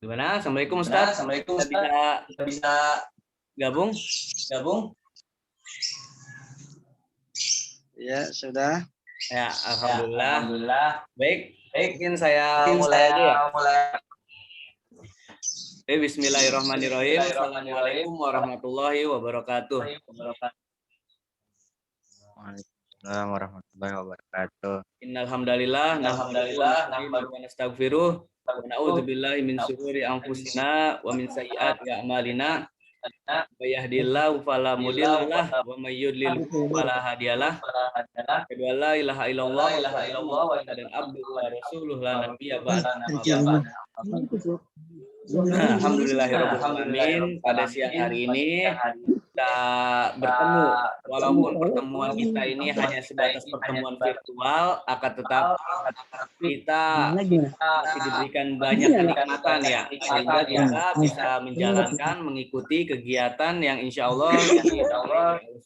Gimana? Assalamualaikum Ustaz. Assalamualaikum Kita Ustaz. bisa Kita bisa gabung? Ya, sudah. Ya, alhamdulillah. Alhamdulillah. Baik, Baik, mungkin saya mungkin mulai aja ya. mulai. Bismillahirrahmanirrahim. Bismillahirrahmanirrahim. Assalamualaikum warahmatullahi wabarakatuh. Waalaikumsalam warahmatullahi wabarakatuh. Innal hamdalillah nahmaduhu wa nastaghfiruh wa na'udzubillahi min syururi anfusina wa min sayyiati a'malina. May yahdihillahu fala mudhillalah wa may yudlil fala hadiyalah. Asyhadu an la ilaha illallah wa dan abduhu wa rasuluh la nabiyya ba'da. Alhamdulillahirrahmanirrahim. Pada siang hari ini kita bertemu, walaupun pertemuan kita ini hanya sebatas pertemuan virtual, akan tetapi kita masih diberikan banyak kenikmatan ya, sehingga kita bisa menjalankan, mengikuti kegiatan yang insya Allah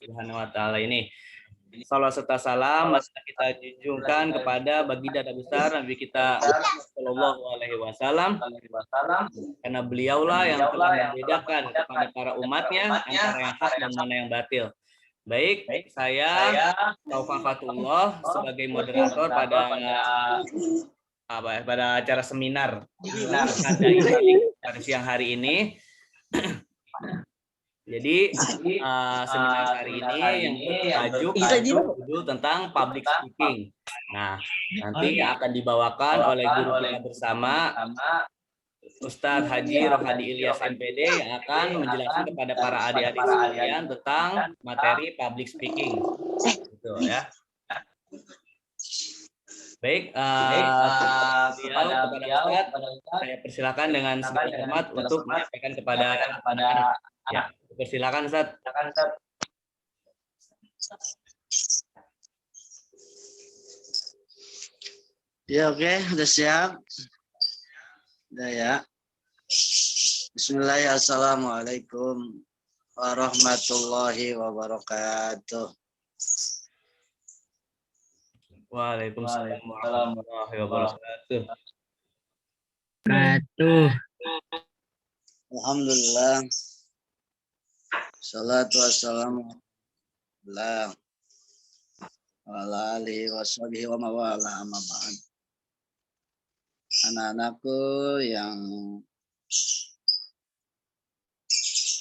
Subhanahu wa Ta'ala ini. Salam serta salam kita junjungkan kepada baginda besar Nabi kita Shallallahu Alaihi Wasallam, karena beliaulah yang telah membedakan kepada para umatnya antara yang hak dan mana yang batil. Baik, saya Taufan Fatullah sebagai moderator pada acara seminar pada siang hari ini. Jadi seminar hari ini yang bertajuk tentang public speaking. Nah, nanti akan dibawakan oleh guru kita bersama Ustadz Haji Rohadi Ilyas MPD yang akan menjelaskan kepada para adik-adik sekalian tentang materi public speaking. Gitu ya. Baik, kepada Ustadz, saya persilakan dengan segala hormat untuk menyampaikan kepada anak-anak. Ya, persilakan Ustadz. Ya, oke, udah siap. Udah ya. Bismillahirrahmanirrahim. Assalamualaikum warahmatullahi wabarakatuh. Waalaikumsalam warahmatullahi wabarakatuh. Alhamdulillah. Salatu wassalamu ala alihi washabihi wa mawala amma ba'd. Anak-anakku yang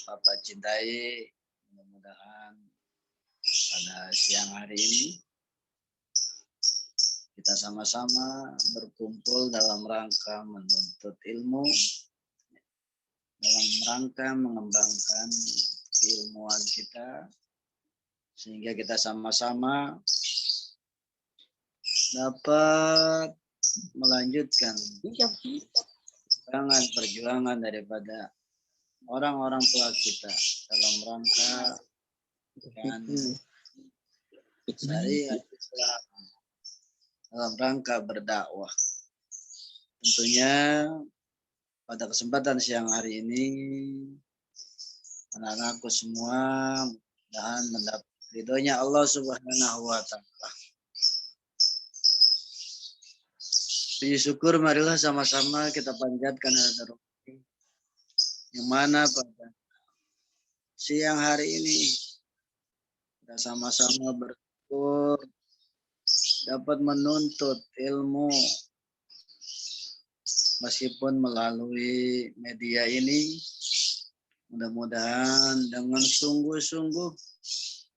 Bapak cintai, mudah-mudahan pada siang hari ini kita sama-sama berkumpul dalam rangka menuntut ilmu, dalam rangka mengembangkan keilmuan kita, sehingga kita sama-sama dapat melanjutkan perjuangan daripada orang-orang tua kita dalam rangka syariat Islam, dalam rangka berdakwah. Tentunya pada kesempatan siang hari ini anak-anakku semua mudah-mudahan mendapat ridhonya Allah Subhanahu wa Ta'ala. Puji syukur marilah sama-sama kita panjatkan hadirat yang mana pada siang hari ini kita sama-sama bersyukur dapat menuntut ilmu meskipun melalui media ini. Mudah-mudahan dengan sungguh-sungguh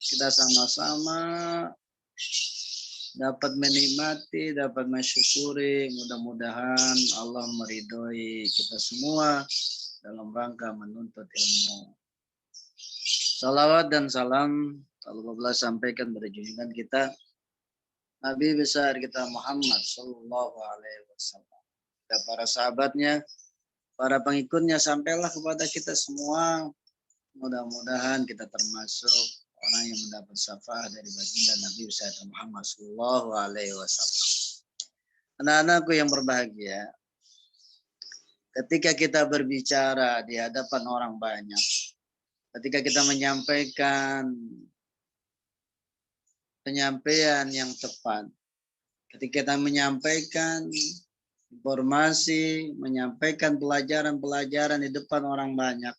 kita sama-sama dapat menikmati, dapat mensyukuri. Mudah-mudahan Allah meridhoi kita semua dalam rangka menuntut ilmu. Salawat dan salam Allah sampaikan pada junjungan kita Nabi besar kita Muhammad Sallallahu Alaihi Wasallam, dan para sahabatnya, para pengikutnya, sampailah kepada kita semua. Mudah-mudahan kita termasuk orang yang mendapat syafaat dari baginda Nabi besar Muhammad Sallallahu Alaihi Wasallam. Anak-anakku yang berbahagia, ketika kita berbicara di hadapan orang banyak, ketika kita menyampaikan penyampaian yang tepat, ketika kita menyampaikan informasi, menyampaikan pelajaran-pelajaran di depan orang banyak,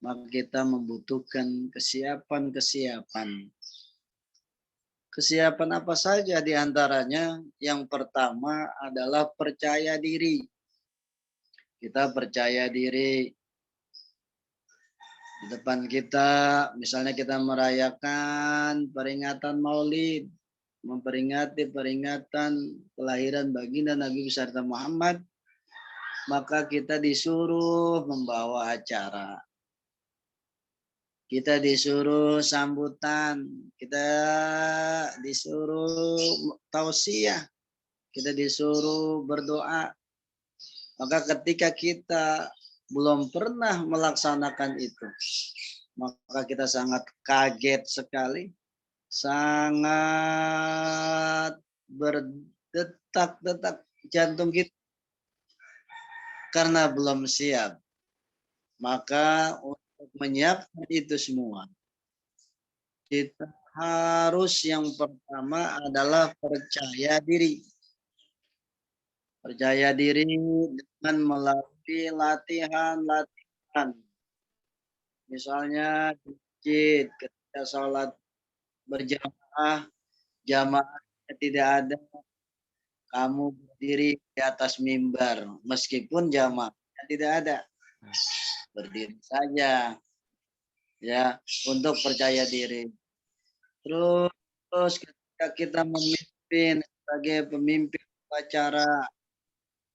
maka kita membutuhkan kesiapan-kesiapan. Kesiapan apa saja di antaranya? Yang pertama adalah percaya diri. Kita percaya diri di depan kita, misalnya kita merayakan peringatan Maulid, memperingati peringatan kelahiran baginda Nabi besar Muhammad, maka kita disuruh membawa acara. Kita disuruh sambutan, kita disuruh tausiah, kita disuruh berdoa. Maka ketika kita belum pernah melaksanakan itu, maka kita sangat kaget sekali, sangat berdetak-detak jantung kita karena belum siap. Maka untuk menyiapkan itu semua, kita harus yang pertama adalah percaya diri. Percaya diri dengan melalui latihan-latihan. Misalnya di masjid ketika sholat berjamaah, jamaahnya tidak ada, kamu berdiri di atas mimbar, meskipun jamaahnya tidak ada, berdiri saja, ya, untuk percaya diri. Terus ketika kita memimpin sebagai pemimpin upacara,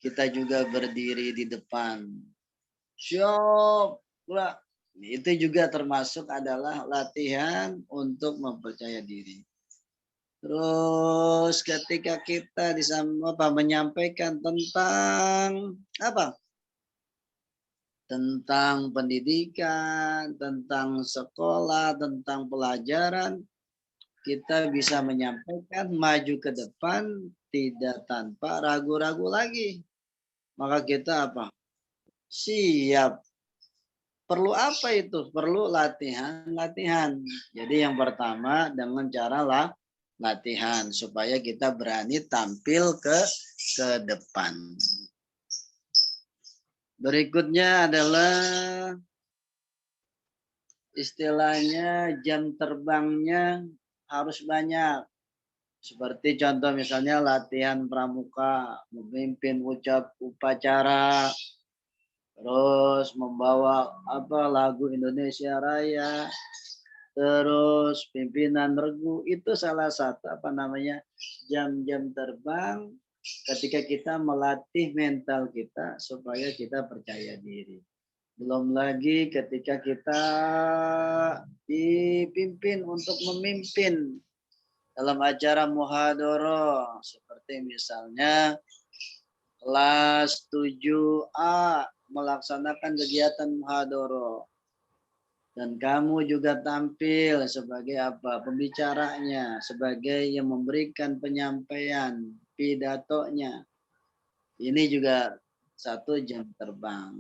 kita juga berdiri di depan. Siap, itu juga termasuk adalah latihan untuk mempercaya diri. Terus ketika kita menyampaikan tentang apa? Tentang pendidikan, tentang sekolah, tentang pelajaran, kita bisa menyampaikan maju ke depan tidak tanpa ragu-ragu lagi. Maka kita apa? Siap. Perlu apa itu? Perlu latihan. Jadi yang pertama dengan cara latihan supaya kita berani tampil ke depan. Berikutnya adalah istilahnya jam terbangnya harus banyak. Seperti contoh misalnya latihan pramuka, memimpin upacara, terus membawa lagu Indonesia Raya, terus pimpinan regu, itu salah satu jam-jam terbang ketika kita melatih mental kita supaya kita percaya diri. Belum lagi ketika kita dipimpin untuk memimpin dalam acara muhadharah, seperti misalnya kelas 7A melaksanakan kegiatan muhadharah. Dan kamu juga tampil sebagai pembicaranya, sebagai yang memberikan penyampaian pidatonya. Ini juga satu jam terbang.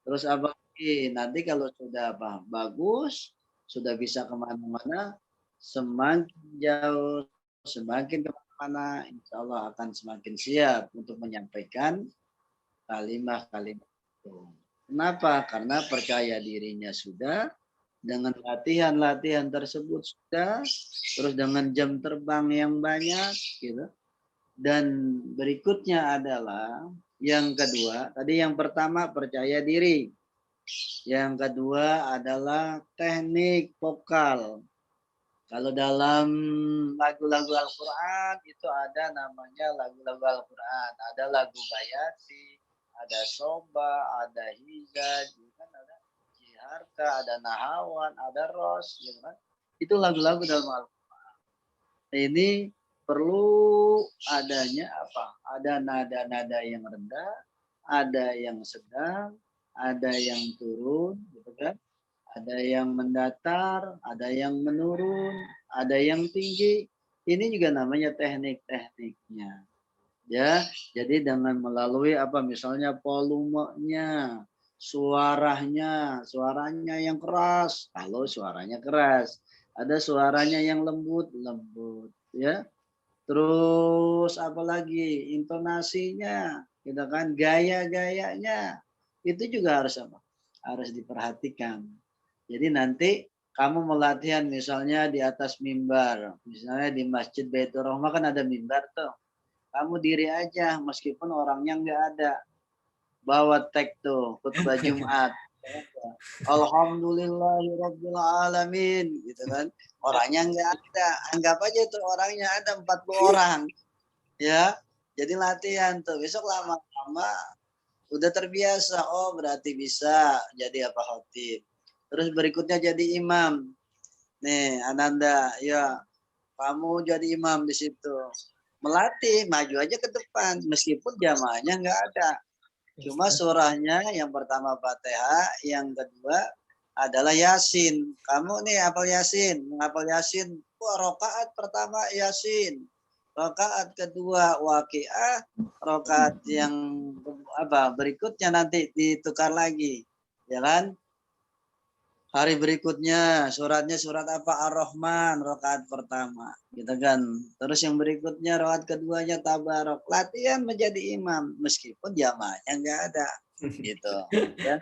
Terus nanti kalau sudah bagus, sudah bisa kemana-mana, semakin jauh, semakin kemana-mana, insya Allah akan semakin siap untuk menyampaikan kalimat-kalimat itu. Kenapa? Karena percaya dirinya sudah, dengan latihan-latihan tersebut sudah, terus dengan jam terbang yang banyak, gitu. Dan berikutnya adalah yang kedua, tadi yang pertama percaya diri. Yang kedua adalah teknik vokal. Kalau dalam lagu-lagu Al-Quran itu ada namanya lagu-lagu Al-Quran. Ada lagu Bayati, ada Soba, ada Hijaz, ada Jiharka, ada Nahawan, ada Ros, gitu kan? Itu lagu-lagu dalam Al-Quran. Ini perlu adanya ada nada-nada yang rendah, ada yang sedang, ada yang turun, gitu kan? Ada yang mendatar, ada yang menurun, ada yang tinggi. Ini juga namanya teknik-tekniknya. Ya, jadi dengan melalui misalnya volumenya, suaranya yang keras, kalau suaranya keras, ada suaranya yang lembut, ya. Terus apalagi intonasinya gitu kan, gaya-gayanya itu juga harus apa? Harus diperhatikan. Jadi nanti kamu melatihan misalnya di atas mimbar, misalnya di Masjid Baitur Rahmah kan ada mimbar tuh. Kamu diri aja meskipun orangnya nggak ada. Bawa teks tuh khutbah Jumat. Alhamdulillahirabbil alamin gitu kan. Orangnya nggak ada. Anggap aja itu orangnya ada 40 orang. Ya. Jadi latihan tuh. Besok lama-lama udah terbiasa. Oh, berarti bisa jadi apa khotib. Terus berikutnya jadi imam. Nih, Ananda, ya kamu jadi imam di situ. Melatih, maju aja ke depan meskipun jamaahnya nggak ada. Cuma surahnya yang pertama Fatihah, yang kedua adalah Yasin. Kamu nih hafal Yasin, menghafal Yasin. Wah, rakaat pertama Yasin. Rakaat kedua Waqiah, rakaat yang apa berikutnya nanti ditukar lagi. Ya kan? Hari berikutnya suratnya surat apa? Ar-Rahman, rakaat pertama, gitu kan. Terus yang berikutnya rakaat keduanya Tabarok. Latihan menjadi imam meskipun jamaahnya nggak ada, gitu. Ya,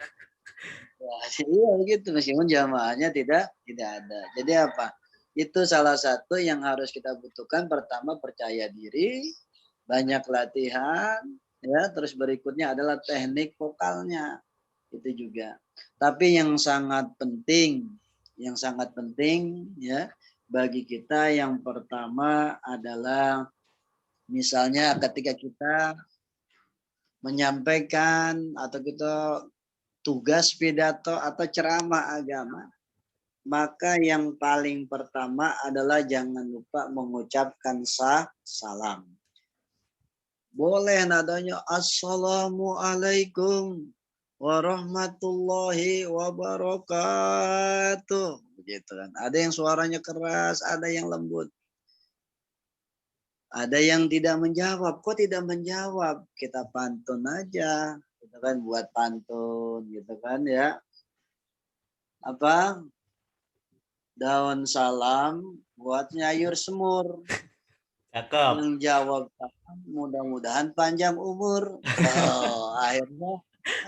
iya begitu meskipun jamaahnya tidak ada. Jadi apa? Itu salah satu yang harus kita butuhkan. Pertama percaya diri, banyak latihan, ya. Terus berikutnya adalah teknik vokalnya. Itu juga. Tapi yang sangat penting ya bagi kita yang pertama adalah misalnya ketika kita menyampaikan atau kita tugas pidato atau ceramah agama, maka yang paling pertama adalah jangan lupa mengucapkan salam. Boleh nadanya Assalamualaikum warahmatullahi wabarakatuh. Begitu kan. Ada yang suaranya keras, ada yang lembut. Ada yang tidak menjawab. Kok tidak menjawab? Kita pantun aja. Gitu kan, buat pantun gitu kan ya. Apa? Daun salam buat nyayur semur. Cakep. Yang jawab mudah-mudahan panjang umur. Oh, akhirnya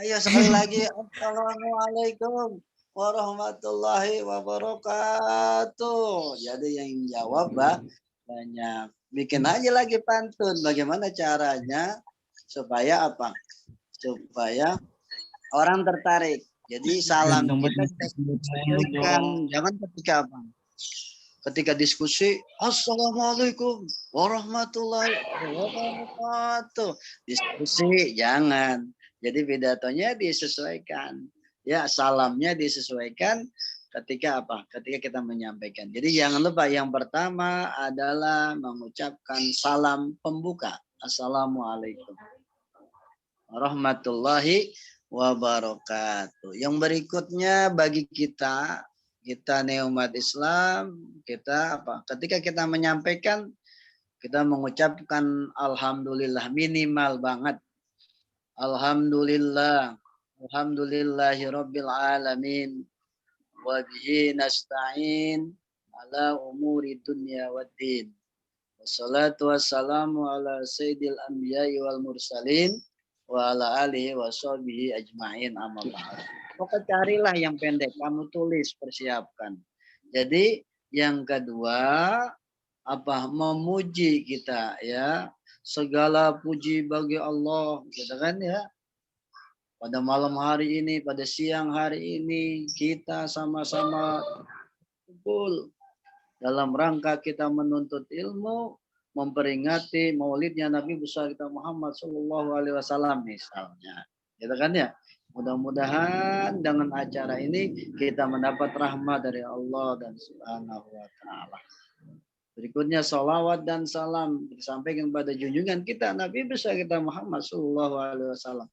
ayo sekali lagi. Assalamualaikum warahmatullahi wabarakatuh. Jadi yang jawab banyak. Bikin aja lagi pantun. Bagaimana caranya supaya apa? Supaya orang tertarik. Jadi salam kita sesuaikan. Jangan ketika apa? Ketika diskusi, Assalamualaikum warahmatullahi wabarakatuh. Diskusi jangan. Jadi pidatonya disesuaikan. Ya, salamnya disesuaikan ketika apa? Ketika kita menyampaikan. Jadi jangan lupa yang pertama adalah mengucapkan salam pembuka. Assalamualaikum warahmatullahi wabarakatuh. Yang berikutnya bagi kita nih umat Islam, kita apa? Ketika kita menyampaikan, kita mengucapkan alhamdulillah minimal banget. Alhamdulillah, alhamdulillahirabbil alamin wa bihi nasta'in ala umuri dunya waddin. Wassalatu wassalamu ala sayyidil anbiya'i wal mursalin wa ala alihi wa sahbihi ajma'in amma ba'd. Maka carilah yang pendek, kamu tulis, persiapkan. Jadi yang kedua apa? Memuji kita ya. Segala puji bagi Allah, gitu kan ya. Pada malam hari ini, pada siang hari ini kita sama-sama kumpul dalam rangka kita menuntut ilmu, memperingati maulidnya Nabi besar kita Muhammad Shallallahu Alaihi Wasallam misalnya, gitu kan ya. Mudah-mudahan dengan acara ini kita mendapat rahmat dari Allah dan Subhanahu Wa Taala. Berikutnya salawat dan salam disampaikan kepada junjungan kita Nabi besar kita Muhammad Shallallahu Alaihi Wasallam.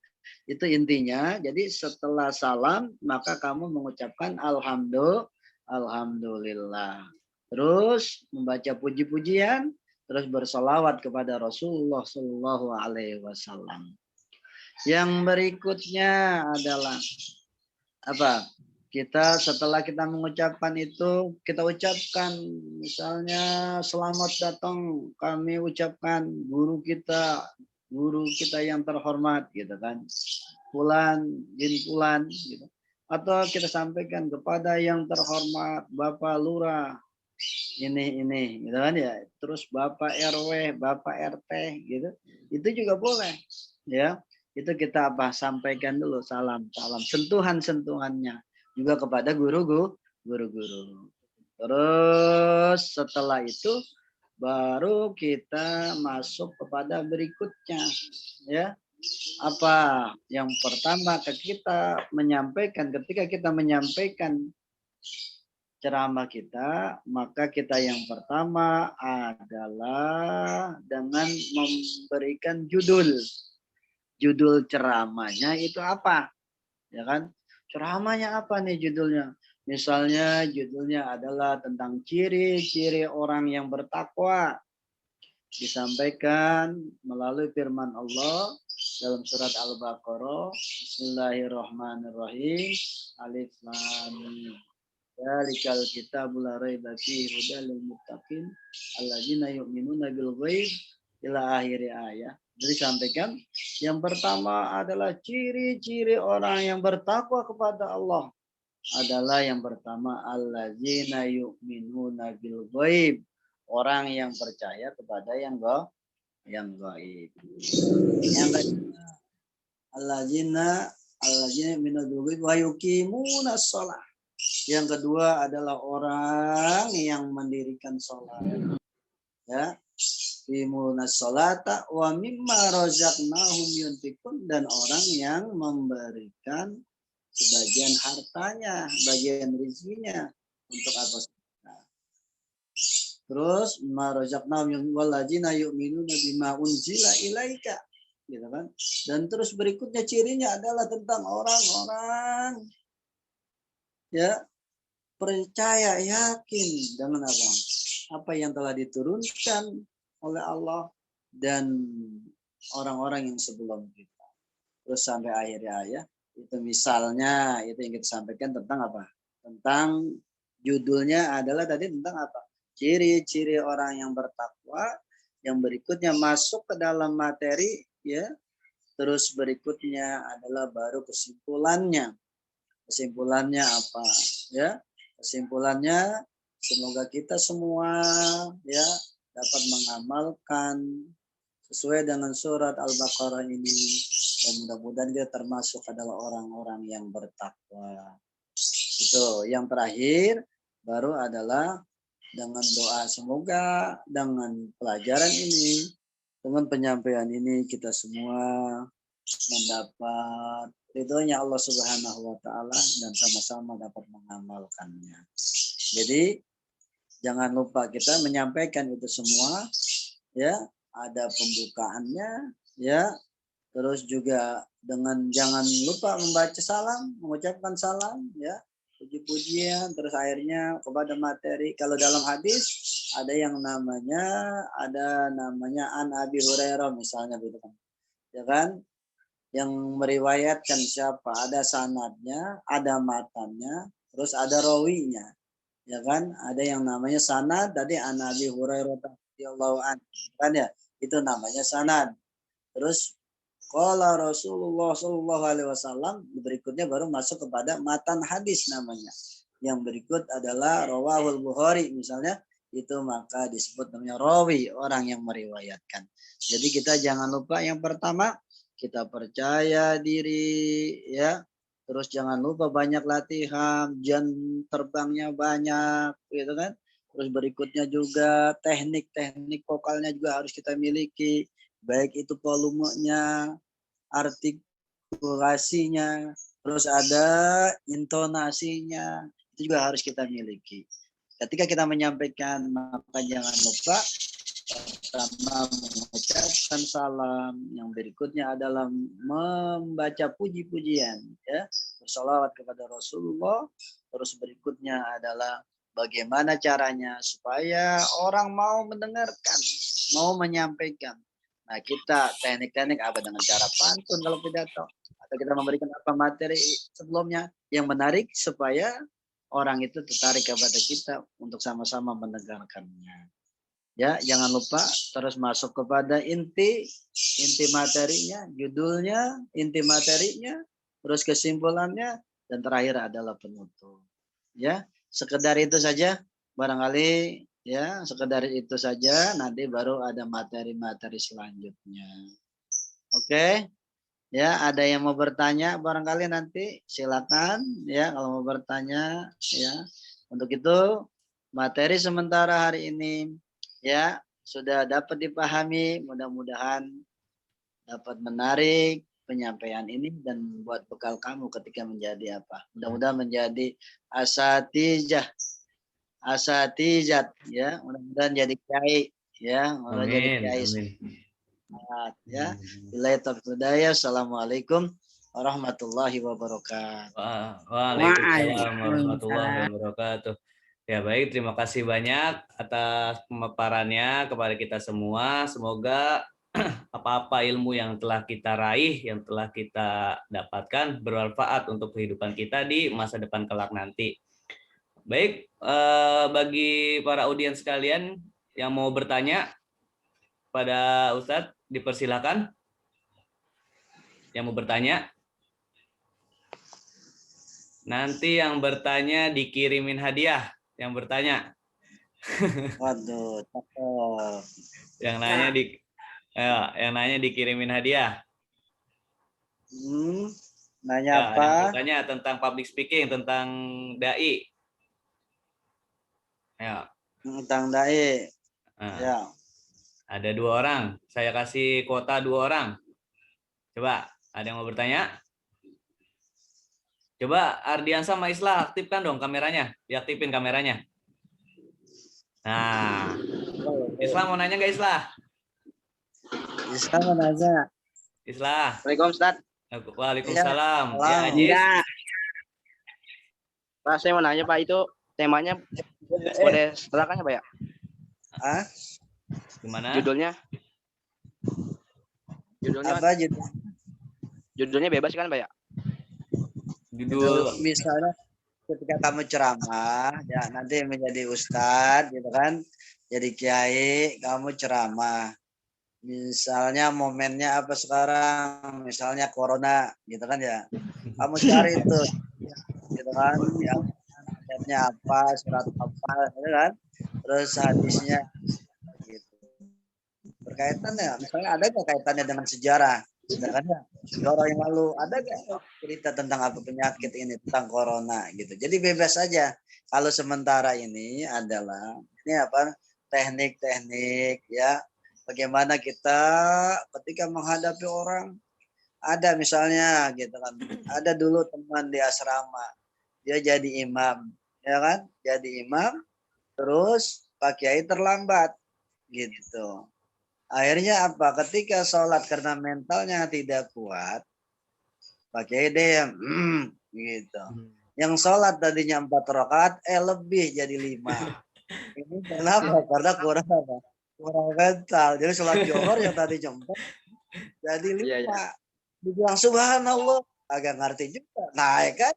Itu intinya. Jadi setelah salam maka kamu mengucapkan alhamdulillah. Terus membaca puji-pujian, terus bersolawat kepada Rasulullah Shallallahu Alaihi Wasallam. Yang berikutnya adalah apa? Kita setelah kita mengucapkan itu, kita ucapkan misalnya selamat datang, kami ucapkan guru kita guru kita yang terhormat gitu kan, Fulan bin Fulan gitu. Atau kita sampaikan kepada yang terhormat Bapak Lurah ini gitu kan ya. Terus Bapak RW, Bapak RT gitu. Itu juga boleh ya. Itu kita sampaikan dulu salam sentuhannya juga kepada guru-guru. Terus setelah itu baru kita masuk kepada berikutnya ya. Apa yang pertama kita menyampaikan, ketika kita menyampaikan ceramah kita, maka kita yang pertama adalah dengan memberikan judul ceramahnya itu apa, ya kan? Ceramahnya apa nih judulnya? Misalnya judulnya adalah tentang ciri-ciri orang yang bertakwa. Disampaikan melalui firman Allah dalam surat Al-Baqarah. Bismillahirrahmanirrahim. Alif Lam Mim. Dzalikal kitabul la raiba fihi hudal lil muttaqin alladzina yu'minuna bil ghaib ila akhir ayat. Jadi sampaikan yang pertama adalah ciri-ciri orang yang bertakwa kepada Allah adalah yang pertama alladzina yu'minuna bil ghaib, orang yang percaya kepada yang gaib. Yang kedua alladzina yu'minuna bil ghaib wa yuqimuna shalah. Yang kedua adalah orang yang mendirikan sholat. Ya, yuqimuna sholata wa mimma razaqnahum yunfiqun, dan orang yang memberikan sebagian hartanya, bagian rezekinya untuk apa? Terus marozaqnahum walladzina yu'minuna bima unzila ilaika, gitu kan? Dan terus berikutnya cirinya adalah tentang orang-orang ya percaya yakin dengan apa? Apa yang telah diturunkan oleh Allah dan orang-orang yang sebelum kita. Terus sampai akhir ayat. Itu misalnya itu yang kita sampaikan tentang apa? Tentang judulnya adalah tadi tentang apa? Ciri-ciri orang yang bertakwa. Yang berikutnya masuk ke dalam materi ya. Terus berikutnya adalah baru kesimpulannya. Kesimpulannya apa? Ya. Kesimpulannya semoga kita semua ya dapat mengamalkan sesuai dengan surat Al-Baqarah ini, dan mudah-mudahan kita termasuk adalah orang-orang yang bertakwa. Itu yang terakhir baru adalah dengan doa semoga dengan pelajaran ini, dengan penyampaian ini kita semua mendapat ridhonya Allah Subhanahu wa taala dan sama-sama dapat mengamalkannya. Jadi jangan lupa kita menyampaikan itu semua ya, ada pembukaannya ya. Terus juga dengan jangan lupa membaca salam, mengucapkan salam ya, puji-pujian, terus akhirnya kepada materi. Kalau dalam hadis ada yang namanya An Abi Hurairah misalnya gitu kan. Ya kan? Yang meriwayatkan siapa? Ada sanadnya, ada matannya, terus ada rawinya. Ya kan? Ada yang namanya sanad, tadi An Abi Hurairah radhiyallahu anhu kan ya. Itu namanya sanad. Terus qala Rasulullah sallallahu alaihi wasallam, berikutnya baru masuk kepada matan hadis namanya. Yang berikut adalah rawahul Bukhari misalnya, itu maka disebut namanya rawi, orang yang meriwayatkan. Jadi kita jangan lupa yang pertama kita percaya diri ya. Terus jangan lupa banyak latihan, jam terbangnya banyak gitu kan. Terus berikutnya juga teknik-teknik vokalnya juga harus kita miliki. Baik itu volumenya, artikulasinya, terus ada intonasinya, itu juga harus kita miliki. Ketika kita menyampaikan, maka jangan lupa pertama mengucapkan salam, yang berikutnya adalah membaca puji-pujian, ya, bersolawat kepada Rasulullah. Terus berikutnya adalah bagaimana caranya supaya orang mau mendengarkan, mau menyampaikan. Nah, kita teknik-teknik apa dengan cara pantun kalau pidato, atau kita memberikan apa materi sebelumnya yang menarik supaya orang itu tertarik kepada kita untuk sama-sama mendengarkannya. Ya, jangan lupa terus masuk kepada inti materinya, judulnya, inti materinya, terus kesimpulannya, dan terakhir adalah penutup. Ya, sekedar itu saja. Barangkali ya, sekedar itu saja. Nanti baru ada materi-materi selanjutnya. Oke. Ya, ada yang mau bertanya barangkali nanti silakan ya kalau mau bertanya ya. Untuk itu materi sementara hari ini ya sudah dapat dipahami, mudah-mudahan dapat menarik penyampaian ini dan buat bekal kamu ketika menjadi apa? Mudah-mudahan menjadi asatijah, asatijat ya, mudah-mudahan jadi kiai ya, mudah jadi Amin. kiai Amin. ya. Billahi taufiq hidayah. Assalamualaikum warahmatullahi wabarakatuh. Waalaikumsalam warahmatullahi wabarakatuh. Ya baik, terima kasih banyak atas pemaparannya kepada kita semua. Semoga apa-apa ilmu yang telah kita raih, yang telah kita dapatkan bermanfaat untuk kehidupan kita di masa depan kelak nanti. Baik, bagi para audiens sekalian yang mau bertanya pada Ustadz, dipersilakan. Yang mau bertanya. Nanti yang bertanya dikirimin hadiah. Yang bertanya. Waduh, cakep. yang nanya dikirimin hadiah. Nanya Ya, apa? yang bertanya tentang public speaking, tentang dai. Ya. Tentang dai. Nah, Ya. ada 2 orang. Saya kasih kuota 2 orang. Coba, ada yang mau bertanya? Coba Ardian sama Islah aktifkan dong kameranya. Diaktifin kameranya. Nah, Islah mau nanya nggak Islah? Islah mau nanya. Islah. Assalamualaikum Ustaz. Waalaikumsalam. Ya, Ajis. Pak, saya mau nanya Pak, itu temanya boleh silakan ya Pak ya? Gimana? Judulnya apa judul? Judulnya bebas kan Pak ya? Judul misalnya ketika kamu ceramah ya nanti menjadi ustadz gitu kan, jadi kiai, kamu ceramah. Misalnya momennya apa sekarang? Misalnya corona gitu kan ya. Kamu cari itu gitu kan, yang ayatnya apa, surat apa gitu kan. Terus hadisnya gitu. Berkaitan ya, misalnya ada nggak kaitannya dengan sejarah? Misalkan ya, orang yang lalu ada nggak cerita tentang apa penyakit ini, tentang corona gitu. Jadi bebas saja. Kalau sementara ini adalah ini apa, teknik-teknik ya, bagaimana kita ketika menghadapi orang. Ada misalnya gitu kan, ada dulu teman di asrama, dia jadi imam ya kan, jadi imam terus Pak Kiai terlambat gitu. Akhirnya apa? Ketika sholat karena mentalnya tidak kuat, pakai dia gitu. Yang sholat tadinya 4 rakaat, lebih jadi 5. Ini kenapa? Karena kurang apa? Kurang mental. Jadi sholat johor yang tadi 4 jadi 5. Dibilang subhanallah, agak ngerti juga. Naik kan?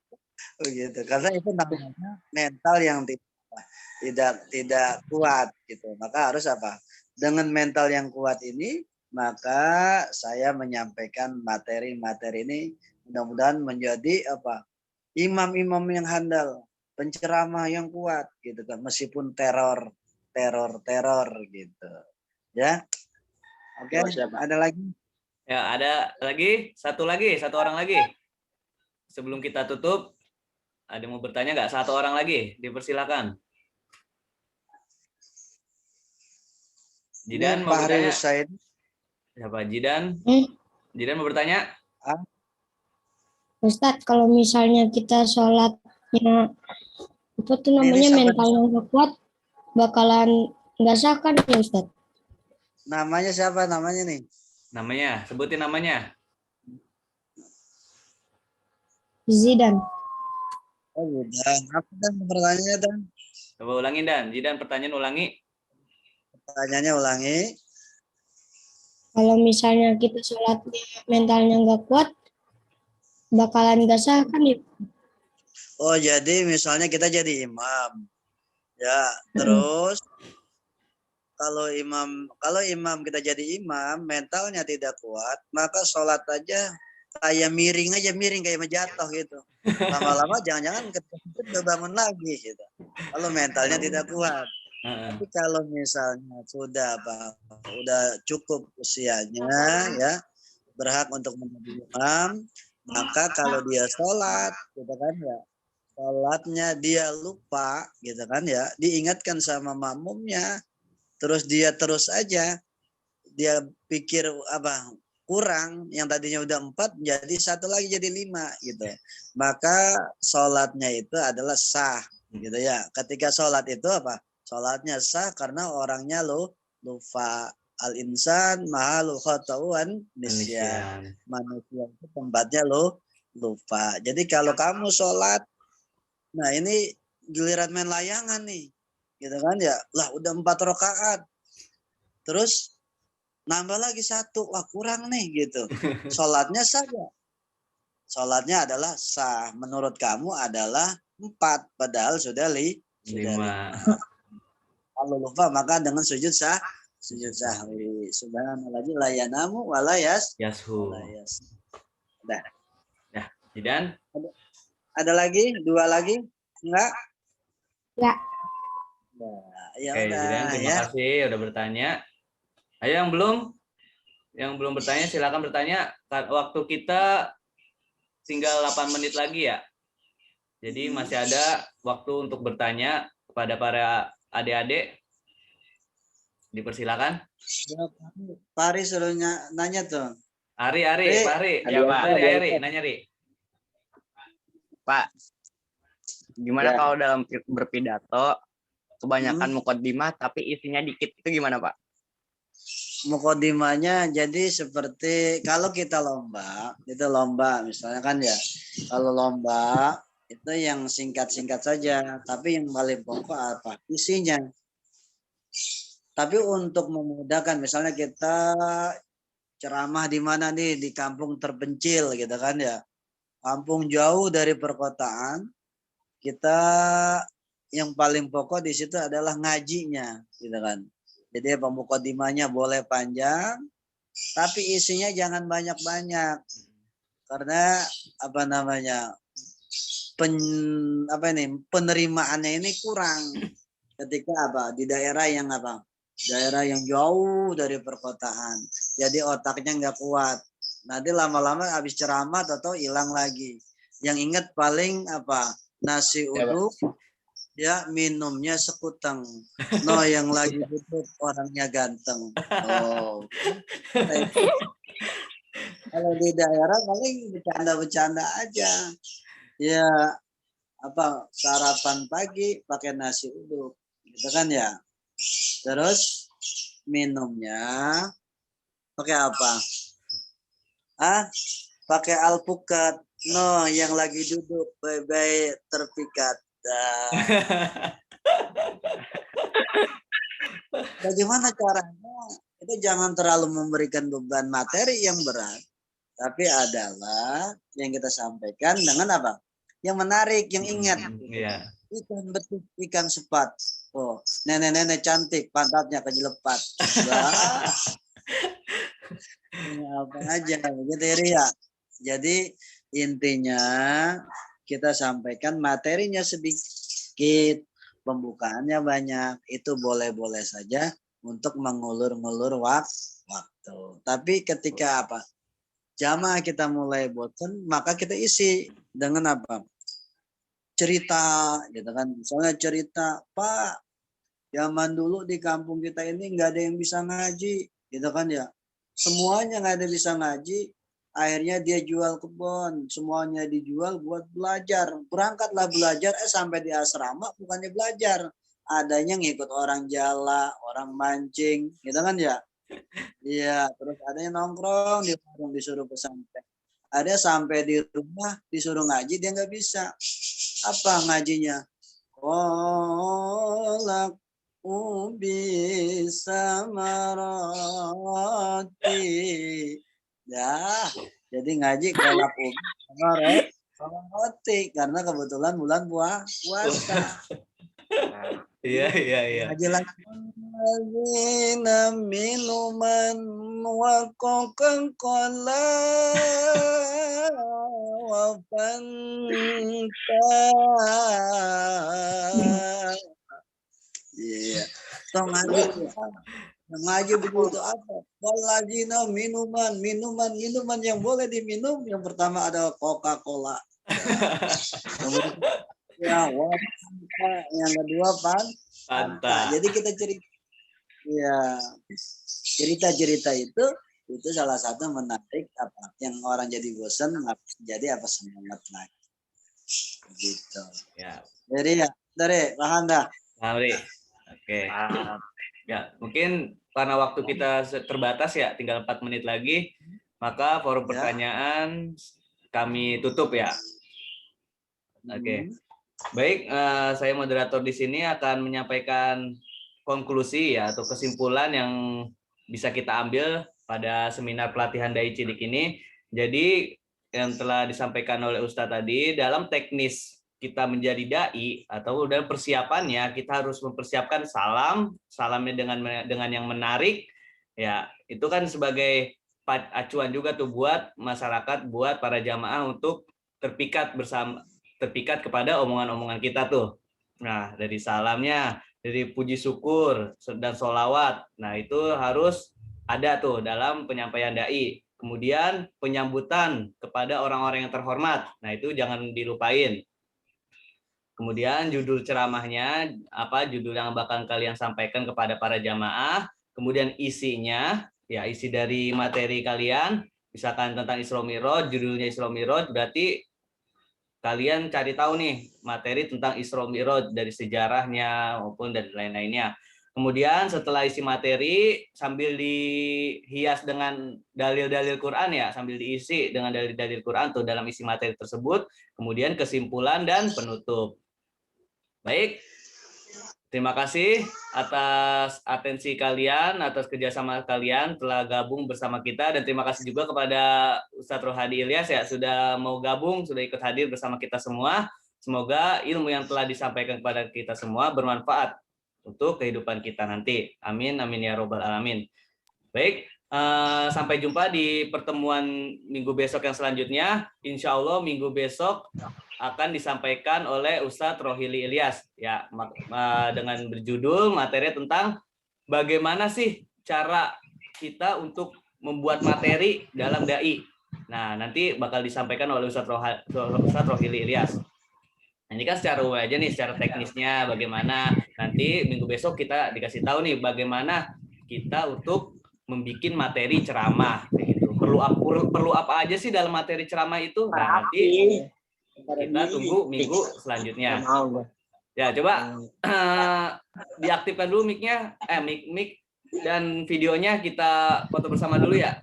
Begitu. Karena itu namanya mental yang tidak kuat gitu. Maka harus apa? Dengan mental yang kuat ini, maka saya menyampaikan materi-materi ini mudah-mudahan menjadi apa? Imam-imam yang handal, penceramah yang kuat gitu kan, meskipun teror gitu. Ya. Oke, ada lagi? Ya, ada lagi, satu orang lagi. Sebelum kita tutup, ada yang mau bertanya nggak? 1 orang lagi, dipersilakan. Jidan mau bertanya? Siapa? Jidan? Jidan mau bertanya? Ustadz, kalau misalnya kita sholatnya itu tuh namanya mentalnya nggak kuat, bakalan nggak sah kan ya Ustadz? Namanya siapa namanya nih? Namanya, sebutin namanya. Zidan. Oh, Zidan. Apa dan pertanyaannya Dan? Coba ulangin Dan. Jidan pertanyaan ulangi. Pertanyaannya ulangi. Kalau misalnya kita sholatnya mentalnya nggak kuat, bakalan nggak sah kan ya? Oh, jadi misalnya kita jadi imam. Ya, terus kalau imam kita jadi imam mentalnya tidak kuat, maka sholat aja kayak miring kayak jatuh gitu. Lama-lama jangan-jangan ketika itu udah bangun lagi gitu. Kalau mentalnya tidak kuat. Tapi kalau misalnya udah cukup usianya ya, berhak untuk menjadi imam, maka kalau dia sholat gitu kan ya, sholatnya dia lupa gitu kan ya, diingatkan sama makmumnya, terus dia terus aja dia pikir kurang, yang tadinya udah 4 jadi 1 lagi jadi 5 gitu, maka sholatnya itu adalah sah gitu ya. Ketika sholat itu sholatnya sah karena orangnya lupa. Al-insan mahalu khata'uan nisyan. Manusia itu tempatnya lupa. Jadi kalau kamu sholat, nah ini giliran main layangan nih gitu kan ya, lah udah 4 rakaat terus nambah lagi 1, wah kurang nih gitu. Sholatnya sah ya? Sholatnya adalah sah. Menurut kamu adalah 4, padahal sudah 5. Kalau lupa maka dengan sujud sahwi. Subhanalladzi la yanamu wa la yashu. Udah. Nah, dan ada lagi? 2 lagi? Enggak? Ya. Nah, ya oke, udah terima kasih udah bertanya. Ayo yang belum bertanya silakan bertanya. Waktu kita tinggal 8 menit lagi ya. Jadi masih ada waktu untuk bertanya kepada para adik-adik. Dipersilakan. Pak Ari suruh nanya tuh. Ari. Ya, Pak. Ari, nanya, Ri. Pak, gimana kalau dalam berpidato kebanyakan muqaddimah tapi isinya dikit, itu gimana, Pak? Muqaddimahnya jadi seperti kalau kita lomba misalnya kan ya, kalau lomba itu yang singkat-singkat saja, tapi yang paling pokok isinya. Tapi untuk memudahkan, misalnya kita ceramah di mana nih, di kampung terpencil gitu kan ya, kampung jauh dari perkotaan, kita yang paling pokok di situ adalah ngajinya gitu kan. Jadi muqaddimahnya boleh panjang, tapi isinya jangan banyak-banyak, karena penerimaannya ini kurang ketika di daerah yang jauh dari perkotaan, jadi otaknya nggak kuat. Nanti lama-lama habis ceramah atau hilang lagi. Yang ingat paling nasi uduk ya, minumnya sekuteng. No, yang lagi duduk orangnya ganteng. Oh. Kalau di daerah paling bercanda-bercanda aja. Ya, sarapan pagi pakai nasi uduk. Gitu kan ya. Terus minumnya pakai apa? Pakai alpukat. No, yang lagi duduk bye-bye terpikat. Bagaimana caranya? Itu jangan terlalu memberikan beban materi yang berat, tapi adalah yang kita sampaikan dengan yang menarik, yang ingat. Ikan betuk, ikan sepat. Oh, nenek-nenek cantik, pantatnya kejelepat. Apa aja begitu ya. Jadi intinya kita sampaikan materinya sedikit, pembukaannya banyak, itu boleh-boleh saja untuk mengulur-ngulur waktu. Tapi ketika jamaah kita mulai bosan, maka kita isi dengan cerita gitu kan. Misalnya cerita, Pak, zaman dulu di kampung kita ini nggak ada yang bisa ngaji gitu kan ya, semuanya nggak ada bisa ngaji, akhirnya dia jual kebun, semuanya dijual buat belajar. Berangkatlah belajar, sampai di asrama bukannya belajar, adanya ngikut orang jala, orang mancing gitu kan ya. Iya, terus adanya nongkrong di warung disuruh pesantren. Ada sampai di rumah disuruh ngaji, dia nggak bisa. Apa ngajinya? Kolak bisa marati. Ya, jadi ngaji kolak sama roti karena kebetulan bulan puasa. Iya, iya, iya. Lagi minuman wa Coca-Cola wa Fanta. Iya. Tong ngaji. Ngaji begitu apa? Waladzina minuman yang boleh diminum. Yang pertama ada Coca-Cola. Ya, yang kedua Fanta. Jadi kita cerita itu salah satu menarik apa yang orang jadi bosan jadi apa semangat lagi gitu Ya. Dari paham dah. Oke. Ya, mungkin karena waktu kita terbatas ya, tinggal 4 menit lagi, maka forum pertanyaan kami tutup ya. Oke. Baik, saya moderator di sini akan menyampaikan konklusi ya atau kesimpulan yang bisa kita ambil pada seminar pelatihan Dai Cilik ini. Jadi yang telah disampaikan oleh Ustadz tadi, dalam teknis kita menjadi dai atau dalam persiapannya kita harus mempersiapkan salamnya dengan yang menarik ya, itu kan sebagai acuan juga tuh buat masyarakat, buat para jamaah untuk terpikat kepada omongan-omongan kita tuh. Nah, dari salamnya, dari puji syukur dan sholawat, nah itu harus ada tuh dalam penyampaian dai. Kemudian penyambutan kepada orang-orang yang terhormat, nah itu jangan dilupain. Kemudian judul ceramahnya, judul yang bakal kalian sampaikan kepada para jamaah. Kemudian isinya, ya isi dari materi kalian, misalkan tentang Isra Mi'raj, judulnya Isra Mi'raj, berarti kalian cari tahu nih materi tentang Isra Mi'raj dari sejarahnya maupun dari lain-lainnya. Kemudian setelah isi materi sambil dihias dengan dalil-dalil Quran ya, sambil diisi dengan dalil-dalil Quran tuh dalam isi materi tersebut, kemudian kesimpulan dan penutup. Baik, terima kasih atas atensi kalian, atas kerjasama kalian telah gabung bersama kita, dan terima kasih juga kepada Ustadz Rohadi Ilyas ya sudah mau gabung, sudah ikut hadir bersama kita semua. Semoga ilmu yang telah disampaikan kepada kita semua bermanfaat untuk kehidupan kita nanti. Amin, amin ya robbal alamin. Baik, sampai jumpa di pertemuan minggu besok yang selanjutnya. Insya Allah minggu besok akan disampaikan oleh Ustadz Rohili Ilyas ya, dengan berjudul materi tentang bagaimana sih cara kita untuk membuat materi dalam dai. Nah, nanti bakal disampaikan oleh Ustadz Rohili Ilyas. Nah, ini kan secara umum aja nih, secara teknisnya bagaimana. Nanti minggu besok kita dikasih tahu nih bagaimana kita untuk membuat materi ceramah gitu. Perlu apa aja sih dalam materi ceramah itu? Nah, nanti kita tunggu minggu selanjutnya. Ya, coba diaktifkan dulu mic-nya, mic dan videonya kita foto bersama dulu ya.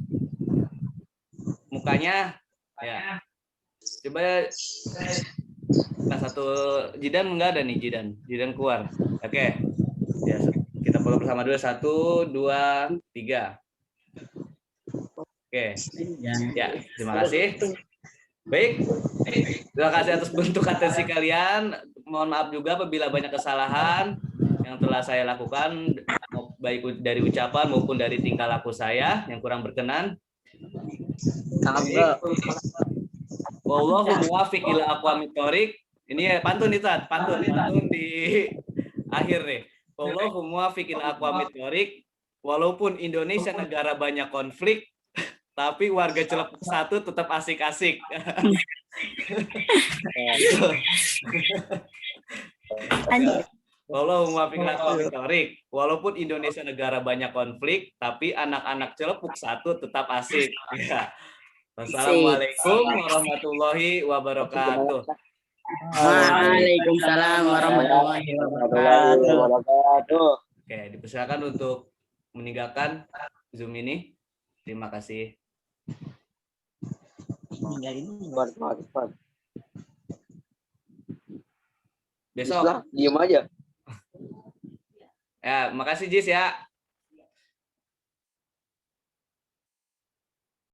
Mukanya ya. Coba nah, satu Jidan enggak ada nih, Jidan keluar. Oke. Ya, kita foto bersama dulu 1 2 3. Oke. Ya, terima kasih. Baik, terima kasih atas bentuk atensi kalian. Mohon maaf juga apabila banyak kesalahan yang telah saya lakukan, baik dari ucapan maupun dari tingkah laku saya yang kurang berkenan. Wallahu muwaffiq ila aqwamit thoriq. Ini ya pantun itu, pantun di akhir nih. Wallahu muwaffiq ila aqwamit thoriq. Walaupun Indonesia negara banyak konflik, tapi warga Cilepuk 1 tetap asik-asik. Walaupun Indonesia negara banyak konflik, tapi anak-anak Cilepuk 1 tetap asik. Ya. Wassalamualaikum warahmatullahi wabarakatuh. Waalaikumsalam warahmatullahi wabarakatuh. Oke, dipersilakan untuk meninggalkan Zoom ini. Terima kasih. Besok. Diam aja. Ya, makasih Jis ya.